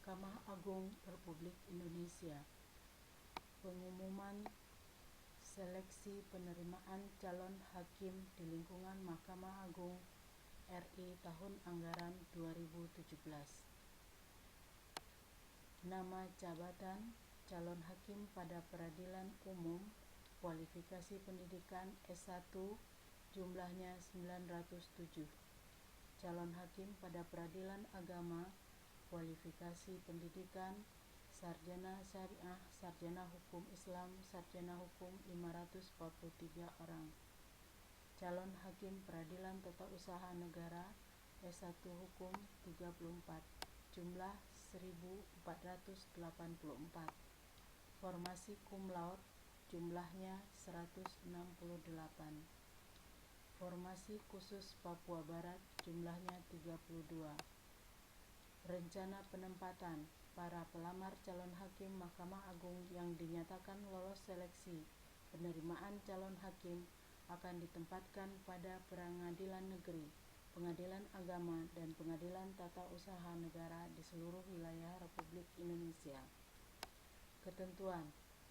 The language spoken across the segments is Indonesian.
Mahkamah Agung Republik Indonesia. Pengumuman seleksi penerimaan calon hakim di lingkungan Mahkamah Agung RI tahun anggaran 2017. Nama jabatan calon hakim pada peradilan umum, kualifikasi pendidikan S1, jumlahnya 907. Calon hakim pada peradilan agama, kualifikasi pendidikan sarjana syariah, sarjana hukum Islam, sarjana hukum 543 orang. Calon hakim peradilan tata usaha negara S1 hukum 34, jumlah 1484. Formasi cum laude jumlahnya 168. Formasi khusus Papua Barat jumlahnya 32. Rencana penempatan para pelamar calon hakim Mahkamah Agung yang dinyatakan lolos seleksi penerimaan calon hakim akan ditempatkan pada pengadilan negeri, pengadilan agama, dan pengadilan tata usaha negara di seluruh wilayah Republik Indonesia. Ketentuan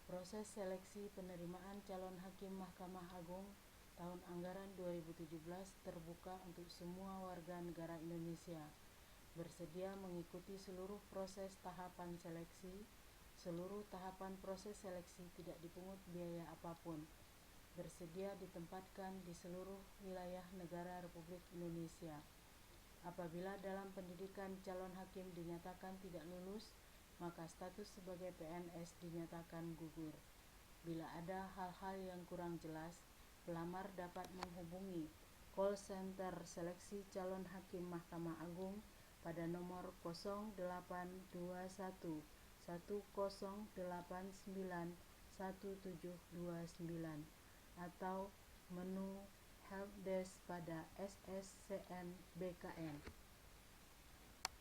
proses seleksi penerimaan calon hakim Mahkamah Agung tahun anggaran 2017 terbuka untuk semua warga negara Indonesia bersedia mengikuti seluruh proses tahapan seleksi. Seluruh tahapan proses seleksi tidak dipungut biaya apapun. Bersedia ditempatkan di seluruh wilayah negara Republik Indonesia. Apabila dalam pendidikan calon hakim dinyatakan tidak lulus, maka status sebagai PNS dinyatakan gugur. Bila ada hal-hal yang kurang jelas, pelamar dapat menghubungi call center seleksi calon hakim Mahkamah Agung pada nomor 0821 1089 1729 atau menu helpdesk pada SSCN BKN.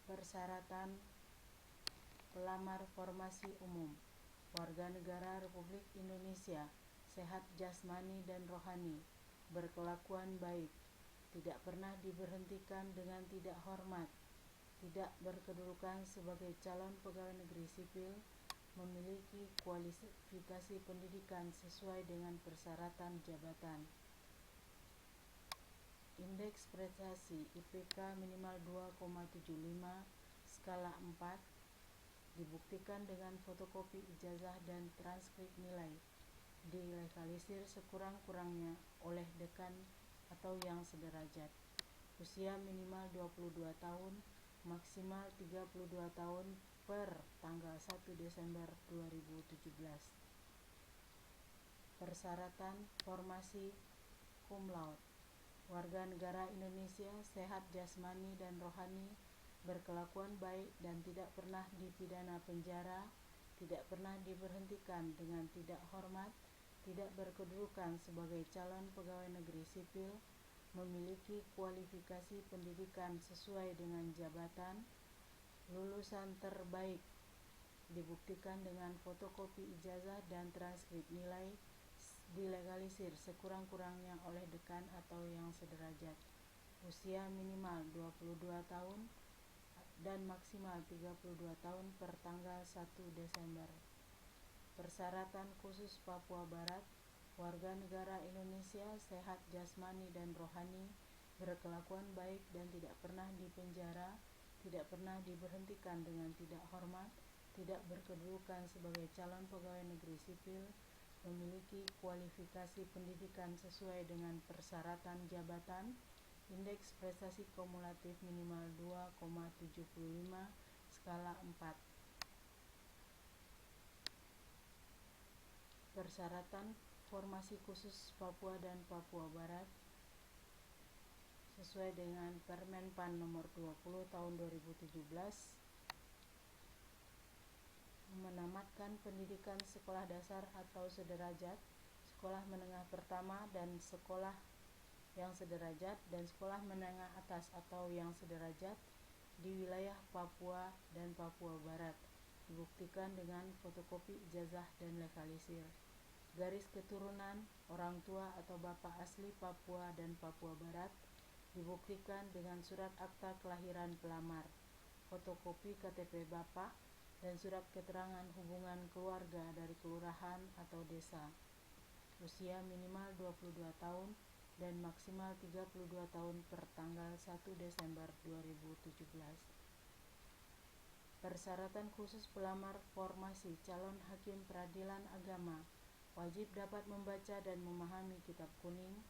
Persyaratan pelamar formasi umum: warga negara Republik Indonesia, sehat jasmani dan rohani, berkelakuan baik, tidak pernah diberhentikan dengan tidak hormat, tidak berkedudukan sebagai calon pegawai negeri sipil, memiliki kualifikasi pendidikan sesuai dengan persyaratan jabatan. Indeks prestasi IPK minimal 2,75 skala 4, dibuktikan dengan fotokopi ijazah dan transkrip nilai, dilegalisir sekurang-kurangnya oleh dekan atau yang sederajat. Usia minimal 22 tahun, maksimal 32 tahun per tanggal 1 Desember 2017. Persyaratan formasi cum laude: warga negara Indonesia, sehat jasmani dan rohani, berkelakuan baik dan tidak pernah dipidana penjara, tidak pernah diberhentikan dengan tidak hormat, tidak berkedudukan sebagai calon pegawai negeri sipil, memiliki kualifikasi pendidikan sesuai dengan jabatan, lulusan terbaik, dibuktikan dengan fotokopi ijazah dan transkrip nilai, dilegalisir sekurang-kurangnya oleh dekan atau yang sederajat. Usia minimal 22 tahun dan maksimal 32 tahun per tanggal 1 Desember. Persyaratan khusus Papua Barat: warga negara Indonesia, sehat jasmani dan rohani, berkelakuan baik dan tidak pernah dipenjara, tidak pernah diberhentikan dengan tidak hormat, tidak berkedudukan sebagai calon pegawai negeri sipil, memiliki kualifikasi pendidikan sesuai dengan persyaratan jabatan, indeks prestasi kumulatif minimal 2,75 skala 4. Persyaratan formasi khusus Papua dan Papua Barat sesuai dengan Permenpan nomor 20 tahun 2017, menamatkan pendidikan sekolah dasar atau sederajat, sekolah menengah pertama dan sekolah yang sederajat, dan sekolah menengah atas atau yang sederajat di wilayah Papua dan Papua Barat, dibuktikan dengan fotokopi ijazah dan legalisir. Garis keturunan orang tua atau bapak asli Papua dan Papua Barat, dibuktikan dengan surat akta kelahiran pelamar. fotokopi KTP Bapak, dan surat keterangan hubungan keluarga dari kelurahan atau desa. Usia minimal 22 tahun dan maksimal 32 tahun per tanggal 1 Desember 2017. Persyaratan khusus pelamar formasi calon hakim peradilan agama wajib dapat membaca dan memahami kitab kuning.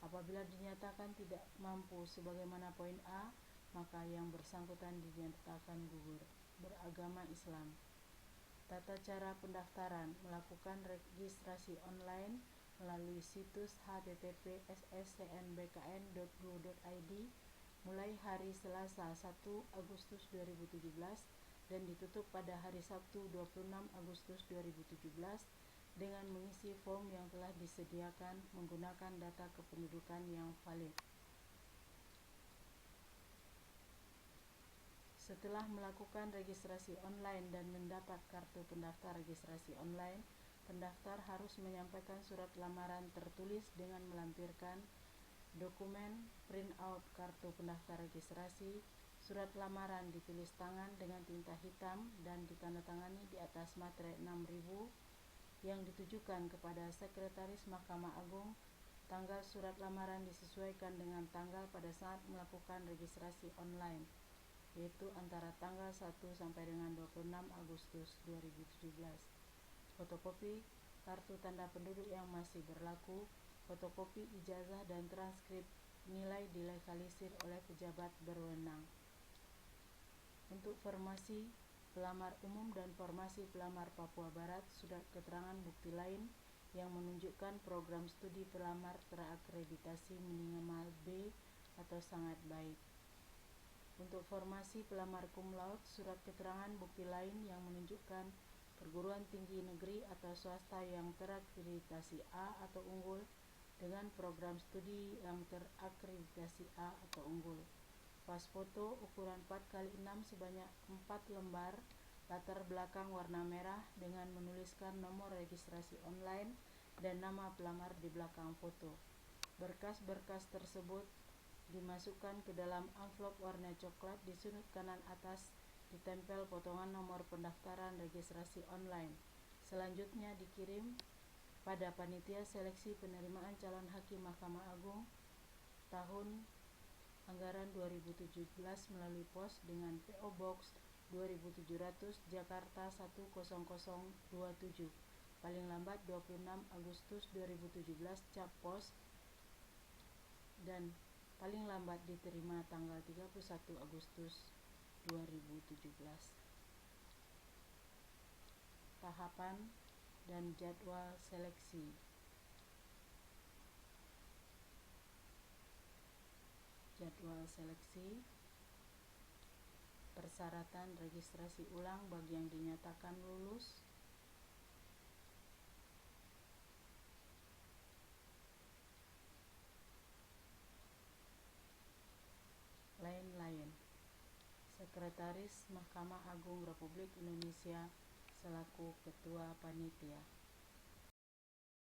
Apabila dinyatakan tidak mampu sebagaimana poin A, maka yang bersangkutan dinyatakan gugur. Beragama Islam. Tata cara pendaftaran: melakukan registrasi online melalui situs https://cnbkn.go.id mulai hari Selasa 1 Agustus 2017 dan ditutup pada hari Sabtu 26 Agustus 2017 dengan mengisi form yang telah disediakan menggunakan data kependudukan yang valid. Setelah melakukan registrasi online dan mendapat kartu pendaftar registrasi online, pendaftar harus menyampaikan surat lamaran tertulis dengan melampirkan dokumen printout kartu pendaftar registrasi. Surat lamaran ditulis tangan dengan tinta hitam dan ditandatangani di atas materai 6000 yang ditujukan kepada Sekretaris Mahkamah Agung. Tanggal surat lamaran disesuaikan dengan tanggal pada saat melakukan registrasi online, yaitu antara tanggal 1 sampai dengan 26 Agustus 2017. Fotokopi kartu tanda penduduk yang masih berlaku, fotokopi ijazah dan transkrip nilai dilegalisir oleh pejabat berwenang. Untuk formasi pelamar umum dan formasi pelamar Papua Barat, surat keterangan bukti lain yang menunjukkan program studi pelamar terakreditasi minimal B atau sangat baik. Untuk formasi pelamar cum laude, surat keterangan bukti lain yang menunjukkan perguruan tinggi negeri atau swasta yang terakreditasi A atau unggul dengan program studi yang terakreditasi A atau unggul. Pas foto ukuran 4x6 sebanyak 4 lembar, latar belakang warna merah dengan menuliskan nomor registrasi online dan nama pelamar di belakang foto. Berkas-berkas tersebut dimasukkan ke dalam amplop warna coklat. Di sudut kanan atas ditempel potongan nomor pendaftaran registrasi online. Selanjutnya dikirim pada Panitia Seleksi Penerimaan Calon Hakim Mahkamah Agung tahun anggaran 2017 melalui pos dengan PO Box 2700 Jakarta 10027, paling lambat 26 Agustus 2017 cap pos, dan paling lambat diterima tanggal 31 Agustus 2017. Tahapan dan jadwal seleksi. Jadwal seleksi. Persyaratan registrasi ulang bagi yang dinyatakan lulus. Lain-lain. Sekretaris Mahkamah Agung Republik Indonesia selaku Ketua Panitia.